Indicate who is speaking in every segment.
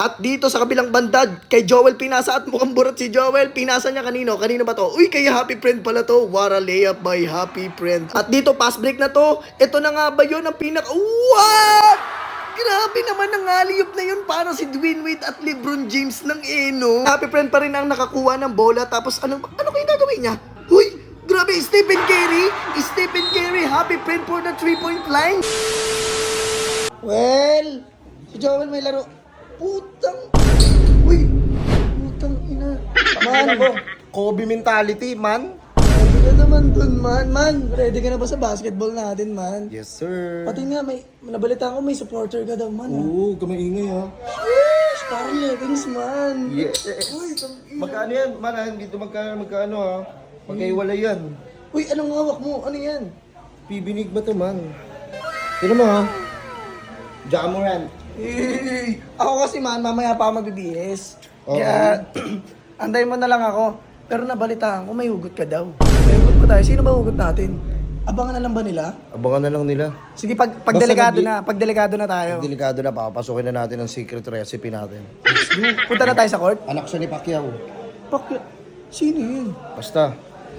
Speaker 1: At dito sa kabilang banda, kay Joel pinasa at mukhang burot si Joel. Pinasa niya kanino? Kanino ba to? Uy, kay Happy Friend pala to. What a layup by Happy Friend. At dito, pass break na to. Ito na nga ba yun ang What? Grabe naman ang alley-oop na yun para si Dwayne Wade at LeBron James ng Eno. Happy Friend pa rin ang nakakuha ng bola. Tapos ano kayo gagawin niya? Uy, grabe, Stephen Curry. Stephen Curry, Happy Friend for the 3-point line. Well, si Joel may laro. Putang. Uy, putang ina. Man,
Speaker 2: Kobe mentality, man.
Speaker 1: ready ka naman dun, man. Man, ready ka na ba sa basketball natin, man?
Speaker 2: Yes, sir.
Speaker 1: Pati nga, may nabalitaan ko may supporter ka daw, man.
Speaker 2: Oo, kamaingay ha.
Speaker 1: Sheesh, parang Legends, man.
Speaker 2: Yes.
Speaker 1: Uy, tang ina.
Speaker 2: Magkano yan, man? Dito magkano ha? Magkaiwala yan.
Speaker 1: Uy, anong hawak mo? Ano yan?
Speaker 2: Pibinig ba to, man? Sino mo ha? Jamoran.
Speaker 1: Hey, ako kasi man, mamaya pa ako magbibihis.
Speaker 2: Oo.
Speaker 1: Kaya, antay mo na lang ako. Pero nabalitaan ko, may hugot ka daw. May hugot pa tayo. Sino ba hugot natin? Abangan na lang ba nila?
Speaker 2: Abangan na lang nila.
Speaker 1: Sige, pag
Speaker 2: Basta
Speaker 1: delikado na tayo.
Speaker 2: Delikado na, papasukin na natin ang secret recipe natin.
Speaker 1: Punta na tayo sa court.
Speaker 2: Anak siya ni Pacquiao.
Speaker 1: Bakit? Sino yun?
Speaker 2: Basta.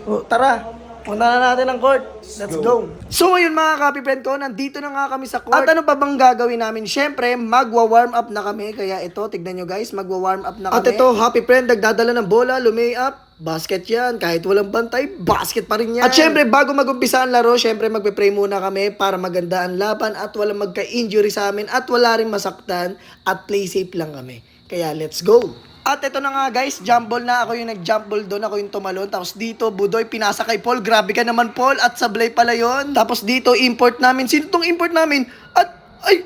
Speaker 1: O, tara. Punta na natin ang court. Let's go. So ngayon mga Happy Friend ko, nandito na nga kami sa court. At ano pa bang gagawin namin? Siyempre, magwa-warm up na kami. Kaya ito, tignan nyo guys, magwa-warm up na kami. At ito, Happy Friend, nagdadala ng bola, lumay up. Basket yan. Kahit walang bantay, basket pa rin yan. At syempre, bago mag-umpisa ang laro, syempre magpe-pray muna kami para maganda ang laban at walang magka-injury sa amin at wala rin masaktan at play safe lang kami. Kaya let's go! At ito na nga guys, jump ball na. Ako yung nag-jump ball doon, ako yung tumalon. Tapos dito, Budoy, pinasa kay Paul. Grabe ka naman, Paul. At sablay pala yon. Tapos dito, import namin. Sino tong import namin? At, ay,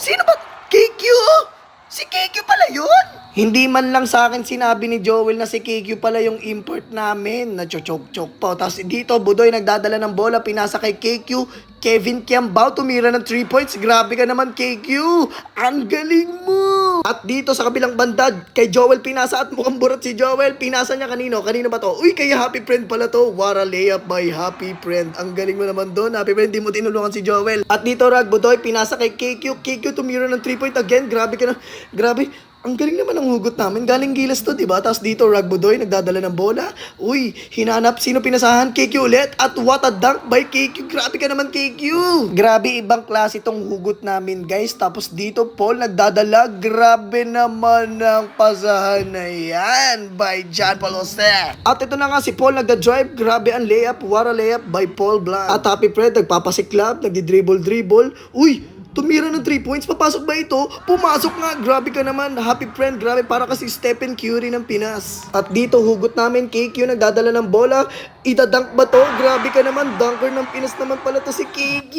Speaker 1: sino ba? KQ! Si KQ pala yun? Hindi man lang sa akin sinabi ni Joel na si KQ pala yung import namin. Nachochok-chok po. Tapos dito, Budoy nagdadala ng bola. Pinasa kay KQ. Kevin Kiambao tumira ng 3 points. Grabe ka naman, KQ. Ang galing mo. At dito sa kabilang banda, kay Joel pinasa at mukhang burot si Joel. Pinasa niya kanino? Kanino ba to? Uy, kay Happy Friend pala to. What a layup by Happy Friend. Ang galing mo naman doon. Happy Friend, di mo tinulungan si Joel. At dito, Rag Budoy, pinasa kay KQ. KQ tumira ng 3 point again. Grabe ka na. Grabe. Ang galing naman ang hugot namin. Galing Gilas to, diba? Tapos dito, Rag Budoy, nagdadala ng bola. Uy, hinanap. Sino pinasahan? KQ ulit. At what a dunk by KQ. Grabe ka naman, KQ. Grabe, ibang klase itong hugot namin, guys. Tapos dito, Paul, nagdadala. Grabe naman ang pasahan na yan by John Paul Jose. At ito na nga, si Paul nagda-drive. Grabe ang layup. What a layup by Paul Blanc. At Happy Fred, nagpapasiklab, nagdi-dribble. Uy, tumira ng 3 points. Papasok ba ito? Pumasok nga. Grabe ka naman. Happy Friend. Grabe para kasi Stephen Curry ng Pinas. At dito, hugot namin. KQ nagdadala ng bola. Itadunk ba to? Grabe ka naman. Dunker ng Pinas naman pala to si KQ.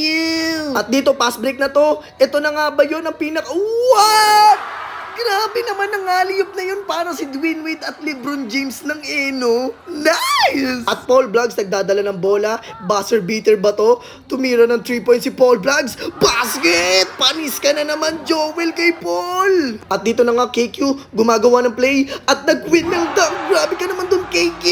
Speaker 1: At dito, pass break na to. Ito na nga ba yun ang What? Grabe naman ang alley-oop na yun para si Dwayne Wade at LeBron James ng Eno. Nice! At Paul Blaggs nagdadala ng bola. Buzzer beater ba to? Tumira ng 3 points si Paul Blaggs. Basket! Panis ka na naman, Joel, kay Paul. At dito na nga KQ gumagawa ng play at nag-win ng dunk. Grabe ka naman dun, KQ.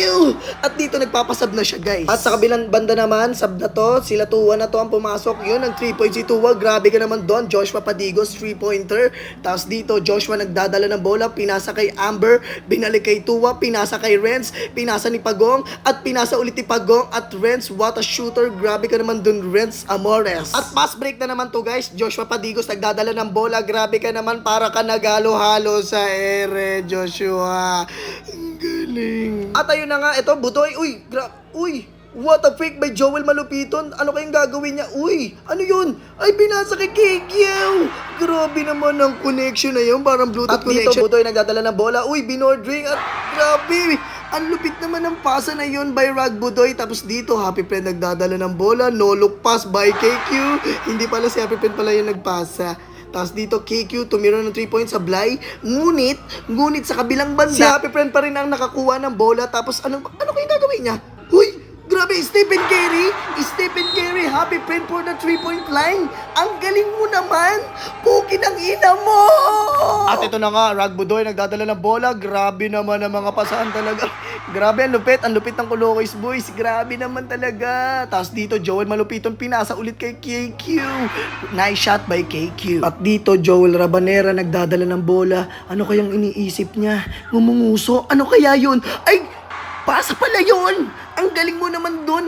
Speaker 1: At dito nagpapasab na siya, guys. At sa kabilang banda naman, sub na to. Sila Tuwa na to ang pumasok. Yun, ang 3 points si Tuwa. Grabe ka naman doon. Joshua Padigos, 3-pointer. Tapos dito, Joshua nagdadala ng bola, pinasa kay Amber, binalik kay Tuwa, pinasa kay Renz, pinasa ni Pagong, at pinasa ulit ni Pagong at Renz. What a shooter. Grabe ka naman dun, Renz Amores. At pass break na naman to, guys. Joshua Padigos nagdadala ng bola. Grabe ka naman, para ka nagalo-halo sa ere, Joshua. Ang galing. At ayun na nga, ito, Budoy. Uy, what a fake by Joel Malupiton. Ano kayong gagawin niya? Uy, ano yun? Ay, binasa kay Kikyaw. Grabe naman ang connection na yun. Parang Bluetooth connection. At dito, Budoy nagdadala ng bola. Uy, binordring. At grabe, ang lupit naman ng pasa na yun by Rag Budoy. Tapos dito, Happy Friend nagdadala ng bola. No look pass by KQ. Hindi pala si Happy Friend pala yung nagpasa. Tapos dito, KQ tumira ng 3 points sa Blay. Ngunit sa kabilang banda, si Happy Friend pa rin ang nakakuha ng bola. Tapos ano kayong gagawin niya? Uy, grabe, Stephen Curry, Happy Friend for the 3-point line. Ang galing mo naman. Pukin ang ina mo. At ito na nga, Ragbudoy nagdadala ng bola. Grabe naman ang mga pasahan talaga. Grabe, ang lupit ng Kulokoys boys. Grabe naman talaga. Tapos dito, Joel Malupiton pinasa ulit kay KQ. Nice shot by KQ. At dito, Joel Rabanera nagdadala ng bola. Ano kayang iniisip niya? Ngumunguso? Ano kaya yun? Ay! Pasa pala yun! Ang galing mo naman dun!